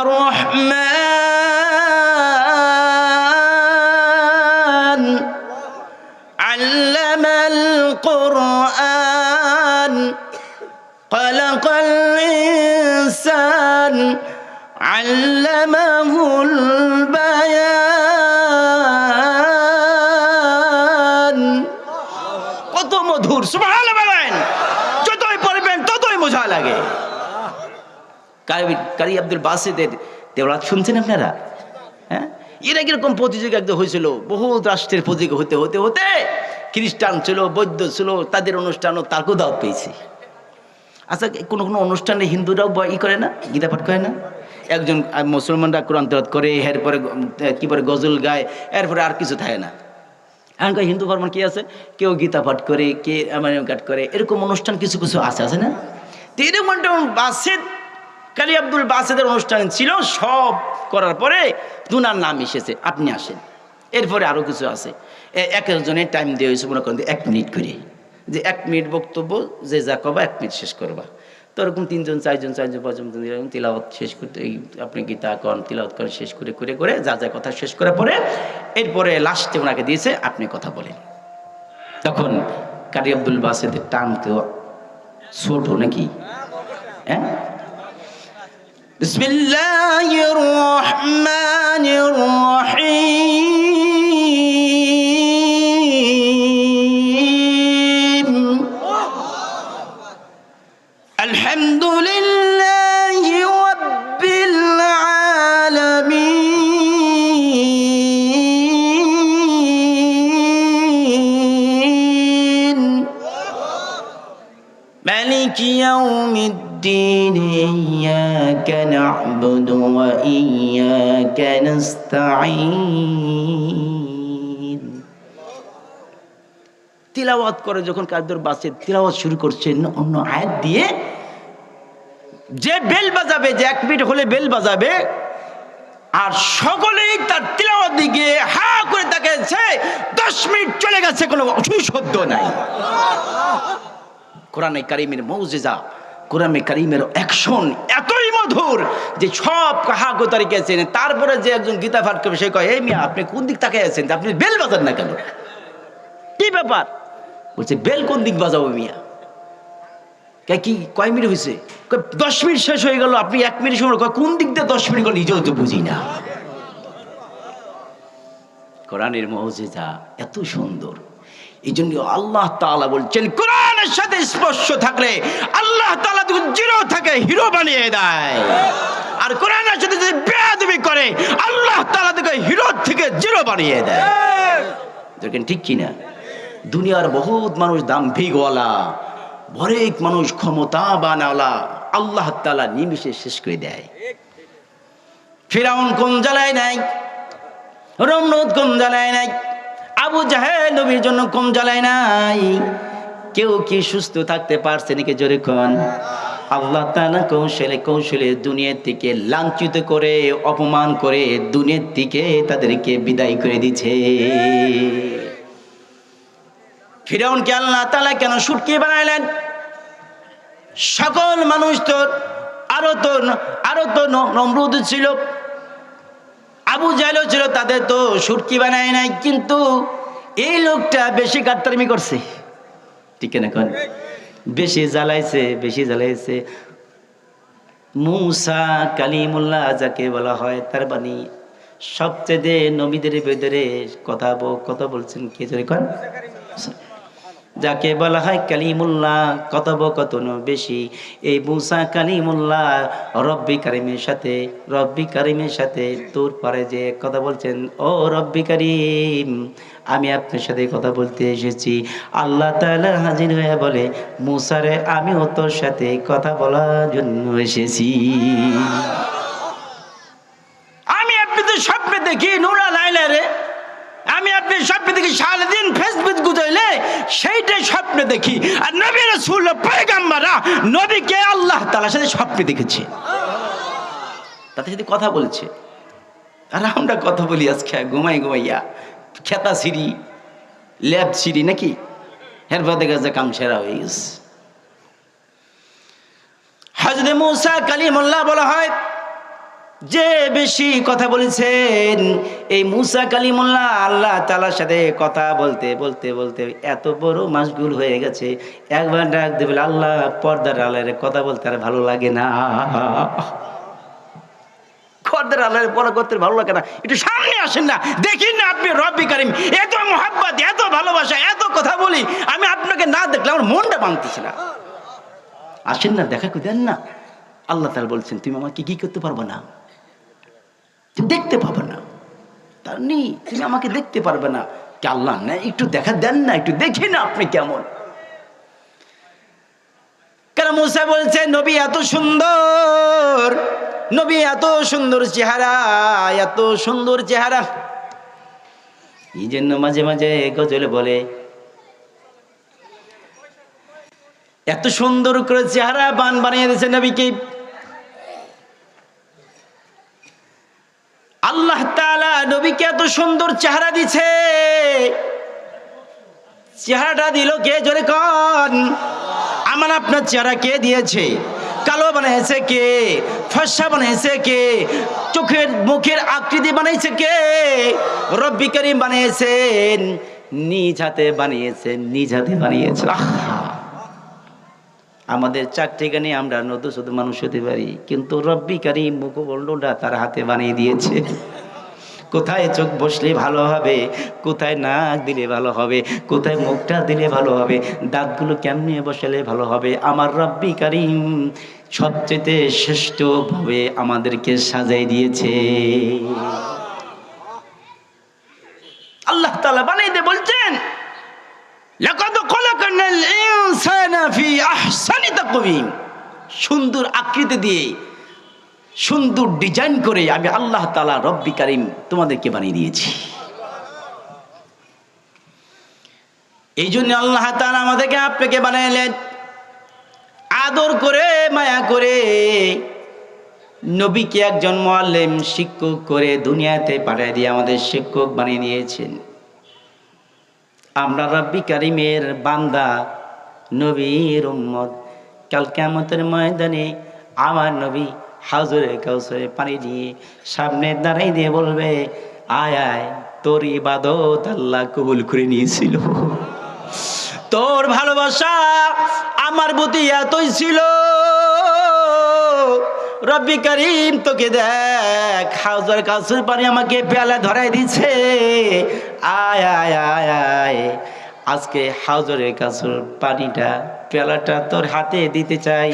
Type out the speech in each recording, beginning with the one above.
الرحمن علم القرآن خلق الإنسان علمه البيان কত মধুর সুবহানাল্লাহ বলেন যতই পড়বেন ততই মজা লাগে কারি আব্দুল বাসিতের তেলাওয়াত শুনছেন আপনারা হ্যাঁ এরা কিরকম প্রতিযোগিতা একদম হয়েছিল বহুত রাষ্ট্রের প্রতিযোগিতা হতে হতে হতে খ্রিস্টান ছিল বৌদ্ধ ছিল তাদের অনুষ্ঠানও তাকেও দাওয়াত পেয়েছে আচ্ছা কোনো কোনো অনুষ্ঠানে হিন্দুরাও করে না গীতা পাঠ করে না একজন মুসলমানরা কোরআন তেলাওয়াত করে এরপরে কি বলে গজল গায় এরপরে আর কিছু থাকে না এখনকার হিন্দু ধর্ম কি আছে কেউ গীতা পাঠ করে কে কাঠ করে এরকম অনুষ্ঠান কিছু কিছু আছে না তো এরকম বাসিত কারি আব্দুল বাসিতের অনুষ্ঠান ছিল সব করার পরে দুনার নাম এসেছে আপনি আসেন এরপরে আরও কিছু আছে এক একজনের টাইম দেওয়া হয়েছে মনে করেন 1 মিনিট করে যে 1 মিনিট বক্তব্য যে যা কবা 1 মিনিট শেষ করবা তো এরকম 3 জন 4 জন 5 জন তিলাওয়াত শেষ করতে আপনি গীতা করেন তিলাওয়াত করেন শেষ করে করে করে যা যা কথা শেষ করার পরে এরপরে লাস্টে ওনাকে দিয়েছে আপনি কথা বলেন তখন কারি আব্দুল বাসিতের টান কেউ ছোট নাকি হ্যাঁ বিসমিল্লাহির রহমানির রহিম আলহামদুলিল্লাহি রাব্বিল আলামিন মালিকি ইয়াউমিদ্দিন ইয়্যাকা না'বুদু ওয়া ইয়্যাকা নাস্তাঈন তিলাওয়াত করে যখন কাদর বাসে তিলাওয়াত শুরু করছেন অন্য আয়াত দিয়ে যে বেল বাজাবে যে 1 মিনিট হলে বেল বাজাবে আর সকলেই তার তিলাওয়াত দিকে হা করে তাকিয়েছে 10 মিনিট চলে গেছে কোনো শব্দ নাই কোরআনে কারীমের মুজিজা কোরআনে কারীমের অ্যাকশন এতই মধুর যে সব কাহাগো তারিখে আছেন তারপরে যে একজন গীতা পাঠ করবে সে কয় এই মিয়া আপনি কোন দিক তাকিয়ে আছেন আপনি বেল বাজান না কেন কি ব্যাপার বলছে বেল কোন দিক বাজাবো মিয়া কি কয় মিনিট হয়েছে 10 মিনিট শেষ হয়ে গেল আপনি 1 মিনিট সময় কোন দিক দিয়ে 10 মিনিট নিজেও তো বুঝি না কোরআনের মুজিজা এত সুন্দর এই জন্য আল্লাহ তাআলা বলছেন কোরআনের সাথে স্পর্শ থাকলে আল্লাহ তাআলা যখন জিরো থাকে হিরো বানিয়ে দেয় আর কোরআনের সাথে যদি বেয়াদবি করে আল্লাহ তাআলা তাকে হিরো থেকে জিরো বানিয়ে দেয় দেখেন ঠিক কি না দুনিয়ার বহুত মানুষ দাম্ভিকওয়ালা হরেক মানুষ ক্ষমতাবানওয়ালা আল্লাহ তাআলা নিমিষে শেষ করে দেয় ফিরাউন কোন জ্বালায় নাই নমরুদ কোন জ্বালায় নাই আবু জাহেল নবীর জন্য কম জ্বালায় নাই কেউ কি সুস্থ থাকতে পারছে নাকি জোরে কোন আল্লাহ তাআলা কৌশলে কৌশলে দুনিয়া থেকে লাঞ্ছিত করে অপমান করে দুনিয়া থেকে তাদেরকে বিদায় করে দিয়েছে ফিরাউনকে আল্লাহ তাআলা কেন শুটকি বানাইলেন সকল মানুষ তো আরো তো নমরুদ ছিল আবু জাহেলও ছিল তাদের তো শুটকি বানায় নাই কিন্তু এই লোকটা বেশি গাদ্দারি করছে ঠিক না কোন বেশি জ্বালাইছে মুসা কালিমুল্লাহ যাকে বলা হয় তার বাণী সবচেয়ে নবীদের ভিতরে কথা বলছেন কে জোরে কোন যাকে বলা হয় কালিমুল্লাহ কথোপকথন বেশি এই মুসা কালিমুল্লাহ রব্বি কারিমের সাথে তোর পারে যে কথা বলছেন ও রব্বি কারিম আমি আপনার সাথে কথা বলতে এসেছি আল্লাহ তাআলা হাজির হয়ে বলে মুসারে আমিও তোর সাথে কথা বলার জন্য এসেছি আমি আপনাদের স্বপ্নে দেখি নুরা লাইলা রে আমি আপনি স্বপ্নে দেখি সারাদিন ফেসবুক গুজাইলে সেইটাই স্বপ্নে দেখি আর নবী রাসূল পয়গম্বররা নবীকে আল্লাহ তাআলার সাথে স্বপ্নে দেখেছে তাতে যদি কথা বলছে আর আমরা কথা বলি আজকে ঘুমাইয়া খেতা সিঁড়ি ল্যাব সিঁড়ি নাকি হেরবাদে গাছে কাম সেরা হয়ে গেছে হযরত মুসা কালিমুল্লাহ বলা হয় যে বেশি কথা বলেছেন এই মুসা কালিমুল্লাহ আল্লাহ তাআলার সাথে কথা বলতে বলতে বলতে এত বড় মাশগুল হয়ে গেছে, একবার ডাক দেবে আল্লাহ পর্দার আড়ালে কথা বলতে আর ভালো লাগে না, পর্দার আড়ালে পড়া করতে ভালো লাগে না, একটু সামনে আসেন না, দেখেন না আপনি রব্বি কারিম, এত মোহাব্বত, এত ভালোবাসা, এত কথা বলি, আমি আপনাকে না দেখলে আমার মনটা মানতেছে না, আসেন না, দেখা করে দেন না। আল্লাহ তাআলা বলছেন তুমি আমাকে কি করতে পারবে না, তুমি দেখতে পাবে না, তার নেই তুমি আমাকে দেখতে পারবে না, কে আল্লাহ না একটু দেখা দেন না, একটু দেখি না আপনি কেমন। কেন মুসা বলছে নবী এত সুন্দর, নবী এত সুন্দর চেহারা, এত সুন্দর চেহারা, এই জন্য মাঝে মাঝে গজলে বলে এত সুন্দর করে চেহারা বান বানিয়ে দিয়েছে নবীকে। আল্লাহ তাআলা নবীকে এত সুন্দর চেহারা দিছে, চেহারাটা দিল কে জোরে কোন? আমার আপনার চেহারা কে দিয়েছে? কালো বানিয়েছে কে? ফর্সা বানিয়েছে কে? চোখের মুখের আকৃতি বানিয়েছে কে? রব্বি কারীম বানিয়েছেন, নিজ হাতে বানিয়েছেন, নিজ হাতে বানিয়েছেন। আমাদের চারটে গানে আমরা নতুন শুধু মানুষ হতে পারি, কিন্তু রব্বি কারীম মুখমণ্ডলটা তার হাতে বানিয়ে দিয়েছে। কোথায় চোখ বসলে ভালো হবে, কোথায় নাক দিলে ভালো হবে, কোথায় মুখটা দিলে ভালো হবে, দাঁতগুলো কেমনে বসালে ভালো হবে, আমার রব্বি কারীম সবচেয়ে শ্রেষ্ঠভাবে আমাদেরকে সাজাই দিয়েছে। আল্লাহ তাআলা বানাইতে বলছেন লাকাদ খালাকনাল ইনসানা ফি আহসানি তাকওয়িম, সুন্দর আকৃতি দিয়ে সুন্দর ডিজাইন করে আমি আল্লাহ তাআলা রব্বি কারীম তোমাদেরকে বানিয়ে দিয়েছি। এই জন্য আল্লাহ তাআলা আমাদেরকে আপনাকে বানাইলেন, আদর করে মায়া করে নবীকে একজন মুআল্লিম শিক্ষক করে দুনিয়াতে পাঠিয়ে দিয়ে আমাদের শিক্ষক বানিয়ে দিয়েছেন। আমরা রব্বি কারীমের বান্দা, নবীর উম্মত। কাল কিয়ামতের ময়দানে আমার নবী হাউজে কাউসারে পানি দিয়ে সামনে দাঁড়াই দিয়ে বলবে আয় আয়, তোর ইবাদত আল্লাহ কবুল করে নিয়েছিল, তোর ভালোবাসা আমার প্রতি এতই ছিল, রব্বি কারীম তোকে দেখ হাউজের কাউসার পানি আমাকে পেয়ালা ধরাই দিছে, আয় আয় আয় আয়, আজকে হাউজের কাউসার পানিটা পেয়ালাটা তোর হাতে দিতে চাই,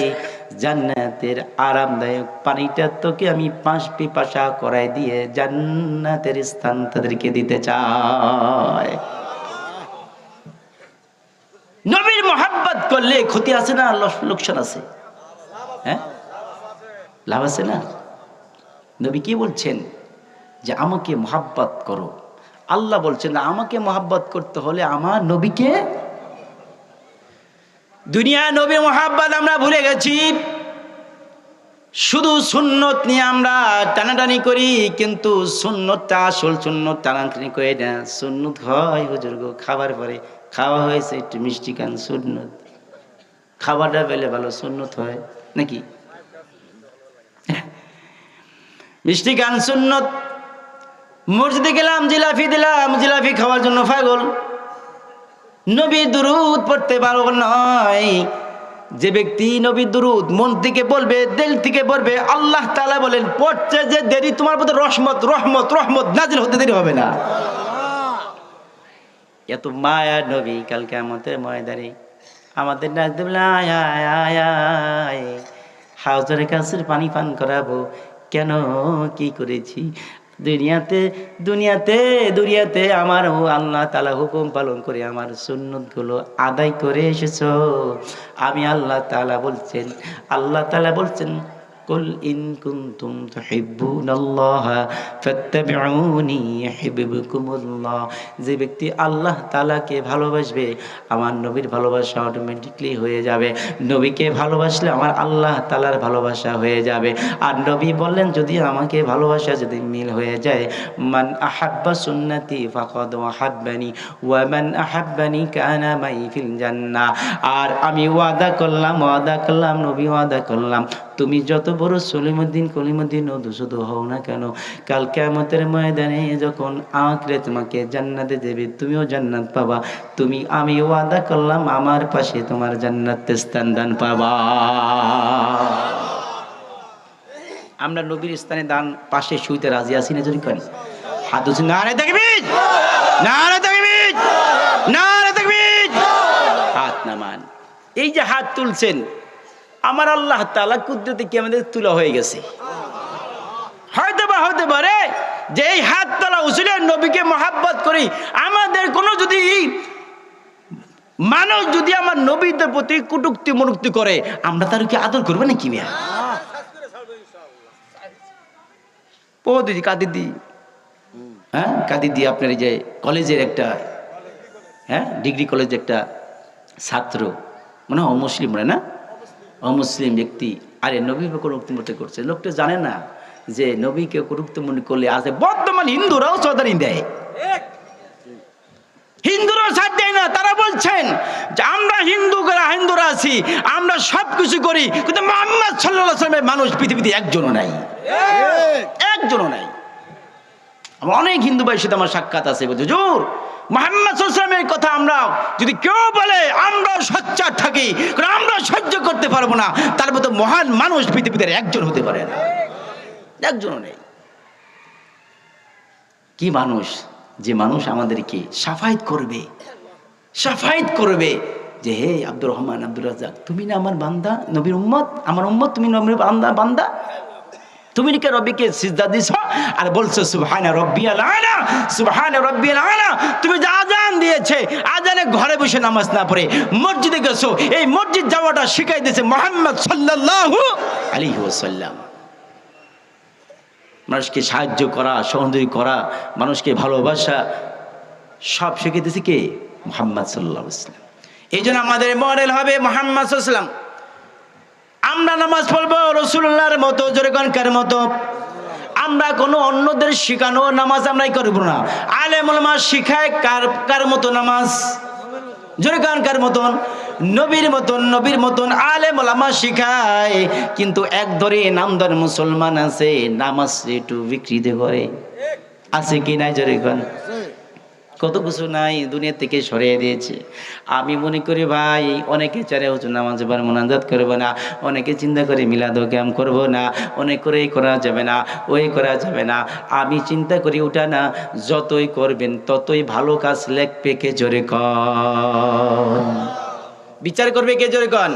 জান্নাতের আরামদায়ক পানিটা তোকে আমি পাঁচ পিপাসা করাই দিয়ে জান্নাতের স্থান তাদেরকে দিতে চাই। নবীর মোহাব্বত করলে ক্ষতি আছে না লোকসান আছে? হ্যাঁ, লাভ আছে না? নবী কি বলছেন যে আমাকে মোহাব্বত করো, আল্লাহ বলছেন আমাকে মোহাব্বত করতে হলে আমার নবীকে। দুনিয়া নবী মোহাব্বত আমরা ভুলে গেছি, শুধু সুন্নত নিয়ে আমরা টানাটানি করি, কিন্তু সুন্নতটা আসল সুন্নত টানাটানি করে না। সুন্নত হয় হুজুর গো খাবার পরে, খাওয়া হয়েছে একটু মিষ্টি খান, সুন্নত, খাবারটা পেলে ভালো সুন্নত হয় নাকি? মিষ্টি খান সুন্নত, মসজিদে গেলাম জিলাপি দিলাম, জিলাপি খাওয়ার জন্য পাগল, নবীর দুরূদ পড়তে পারবো নয়। যে ব্যক্তি নবীর দুরূদ মন থেকে বলবে, দিল থেকে বলবে, আল্লাহ তাআলা বলেন পড়তে যে দেরি তোমার প্রতি রহমত রহমত রহমত নাজিল হতে দেরি হবে না। এত মায়া নবী, কাল কিয়ামতের ময়দানে আমাদের ডাক দেবে আয় আয় আয় আয়, হাউজের কাছের পানি পান করাবো। কেন, কি করেছি? দুনিয়াতে দুনিয়াতে দুনিয়াতে আমার আল্লাহ তাআলা হুকুম পালন করে আমার সুন্নতগুলো আদায় করে এসেছো। আমি আল্লাহ তাআলা বলছেন, আল্লাহ তাআলা বলছেন কুল ইন কুনতুম তুহিব্বুনাল্লাহ ফাত্তাবিউনি ইউহিব্বুকুমুল্লাহ। যে ব্যক্তি আল্লাহ তাআলাকে ভালোবাসবে আমার নবীর ভালোবাসা অটোমেটিকলি হয়ে যাবে। নবীকে ভালোবাসলে আমার আল্লাহ তাআলার ভালোবাসা হয়ে যাবে। আর নবী বললেন যদি আমাকে ভালোবাসা যদি মিল হয়ে যায়, মান আহাব্বা সুন্নতি ফাকাদ আহাব্বানি ওয়া মান আহাব্বানি কানা মাই ফিল জান্নাহ। আর আমি ওয়াদা করলাম নবী ওয়াদা করলাম তুমি যত বড় সলিমুদ্দিন কলিমুদ্দিন শুধু হও না কেন, কাল কিয়ামতের ময়দানে যখন আঁকড়ে তোমাকে জান্নাতে দেবে, তুমিও জান্নাত পাবা। আমি ওয়াদা করলাম আমার পাশে তোমার জান্নাতের স্থান দান পাবা। আমরা নবীর স্থানে দান পাশে শুইতে রাজি আছি না? যদি করি হাত উঁচু, নারে তাকবীর, নারে তাকবীর, নারে তাকবীর। হাত নামান। এই যে হাত তুলছেন, আমার আল্লাহ তাআলা কুদরতে কি আমাদের তুলা হয়ে গেছে? হতে পারে যে এই হাত তোলা উচিত নবীকে মহাব্বত করি। আমাদের কোনো যদি মানুষ যদি আমার নবীদের প্রতি কটূক্তি মনুক্তি করে, আমরা তার কি আদর করবো নাকি? মিয়া দিদি কাদিদি, হ্যাঁ কাদিদি আপনার এই যে কলেজের একটা, হ্যাঁ ডিগ্রি কলেজের একটা ছাত্র, মানে অমুসলিম, মানে না অমুসলিম ব্যক্তি, আরে নবীর কটূক্তি করছে। লোকটা জানে না যে নবীকে কটূক্তি করলে আছে বর্তমান হিন্দুরাও চৌধারি দেয়, হিন্দুরাও ছাড় দেয় না। তারা বলছেন যে আমরা হিন্দুরা আছি, আমরা সবকিছু করি, কিন্তু মুহাম্মদ সাল্লাল্লাহু আলাইহি ওয়াসাল্লামের মানুষ পৃথিবীতে একজনও নাই, একজনও নাই। আমার অনেক হিন্দু ভাইয়ের সাথে আমার সাক্ষাৎ আছে, বলছে হুজুর মুহাম্মদ সাল্লাল্লাহু আলাইহি ওয়াসাল্লামের কথা আমরা যদি কেউ বলে আমরা সোচ্চার থাকি, কারণ আমরা সহ্য করতে পারবো না, তার মতো মহান মানুষ পৃথিবীতে একজন হতে পারে না, একজনও নেই। কি মানুষ, যে মানুষ আমাদেরকে সাফায়াত করবে যে হে আব্দুর রহমান, আব্দুর রাজ্জাক, তুমি না আমার বান্দা, নবীর উম্মত, আমার উম্মত, তুমি নবীর বান্দা, তুমি নাকি রব্বিকে সিজদা দিছো আর বলছো সুবহানা রাব্বিয়াল আলা, সুবহানা রাব্বিয়াল আলা। তুমি যে আযান দিয়েছে, আযানে ঘরে বসে নামাজ না পড়ে মসজিদে গেছো, এই মসজিদ যাওয়াটা শিখাই দিয়েছে মুহাম্মদ সাল্লাল্লাহু আলাইহি ওয়াসাল্লাম। মানুষকে সাহায্য করা, সহযোগী করা, মানুষকে ভালোবাসা, সব শিখিয়ে দিয়েছে কে? মুহাম্মদ সাল্লাল্লাহু আলাইহি ওয়াসাল্লাম। এই জন্য আমাদের মডেল হবে মুহাম্মদ সাল্লাল্লাহু আলাইহি ওয়াসাল্লাম। আমরা নামাজ পড়বো রাসূলুল্লাহর মতো, জোরকানকার মতো। আমরা কোনো অন্যদের শিখানো নামাজ আমরাই করব না। আলেম ওলামা শিখায় কার মতো নামাজ? জোরকানকার মতন, নবীর মতন আলেম ওলামা শিখায়। কিন্তু এক ধরে নামদার মুসলমান আছে, নামাজ একটু বিকৃতি করে, আছে কি নাই? জোরকান কত কিছু নাই, দুনিয়া থেকে সরিয়ে দিয়েছে। আমি মনে করি ভাই, অনেকে চারে হুজুর নামাজ পড়ব মোনাজাত করব না, অনেকে চিন্তা করে মিলাদ ও কিয়াম করব না, অনেক করে এই করা যাবে না, ওই করা যাবে না। আমি চিন্তা করি ওটা না, যতই করবেন ততই ভালো কাজ লেখবে কে? জোরে কন। বিচার করবে কে? জোরে কন।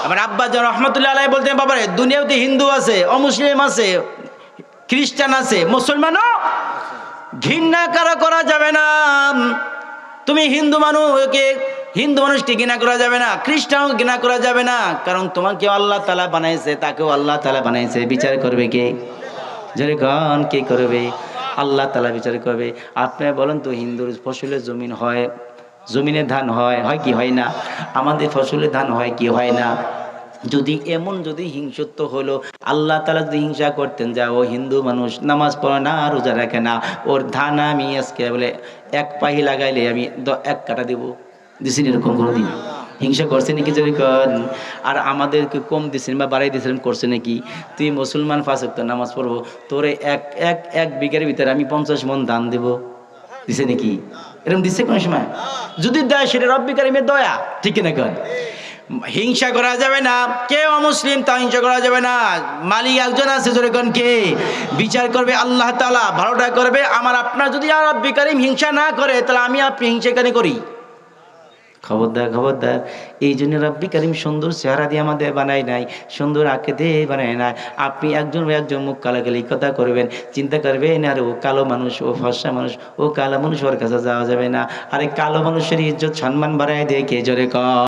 আমার আব্বা জন রহমতুল্লাহ আলাইহি বলতেন, বাবারে দুনিয়াতে হিন্দু আছে, অমুসলিম আছে, খ্রিস্টান আছে, মুসলমানও ঘৃণা করা যাবে না। তুমি হিন্দু মানুষকে ঘৃণা করা যাবে না, খ্রিস্টানও ঘৃণা করা যাবে না, কারণ তোমাকে আল্লাহ তাআলা বানাইছে, তাকেও আল্লাহ তাআলা বানাইছে। বিচার করবে কে? যেরকম কে করবে? আল্লাহ তাআলা বিচার করবে। আপনি বলেন তো, হিন্দুর ফসলের জমিন হয়, জমিনে ধান হয় কি হয় না? আমাদের ফসলের ধান হয় কি হয় না? যদি হিংসত্ব হলো, আল্লাহ তাআলা যদি হিংসা করতেন, যা ও হিন্দু মানুষ নামাজ পড়ে না, রোজা রাখে না, ওর ধান আমি আজকে বলে এক পাহি লাগাইলে আমি 1 কাটা দেবো, দিছেন এরকম কোনোদিন? হিংসা করছে নাকি? যেরকম আর আমাদেরকে কম দিচ্ছেন বা বাড়াই দিচ্ছেন, করছে নাকি? তুই মুসলমান 5 ওয়াক্ত নামাজ পড়বো, তোরে এক বিঘার ভিতরে আমি 50 মণ ধান দেবো, দিছে নাকি? এরকম দিচ্ছে কোনো সময়? যদি দেয় সেটা রব্বি কারিমের দয়া, ঠিক না? কন হিংসা করা যাবে না, কেউ অমুসলিম তা হিংসা করা যাবে না। মালিক একজন আছে, যেরকম কে বিচার করবে আল্লাহ তাআলা, ভালোটা করবে। আমার আপনার যদি আর রব্বি কারিম হিংসা না করে, তাহলে আমি আপনি হিংসা কেন করি? খবরদার। এই জন্য রব্বি কারিম সুন্দর চেহারা দিয়ে আমাদের বানায় নাই, সুন্দর আকৃতি বানায় নাই। আপনি একজন মুখ কালাকালি কথা করবেন, চিন্তা করবেন আর ও কালো মানুষ, ও ফর্সা মানুষ, ও কালো মানুষ, ওর কাছে যাওয়া যাবে না। আরে কালো মানুষের ইজ্জত সম্মান বাড়ায় দিয়ে কে? জোরে কর।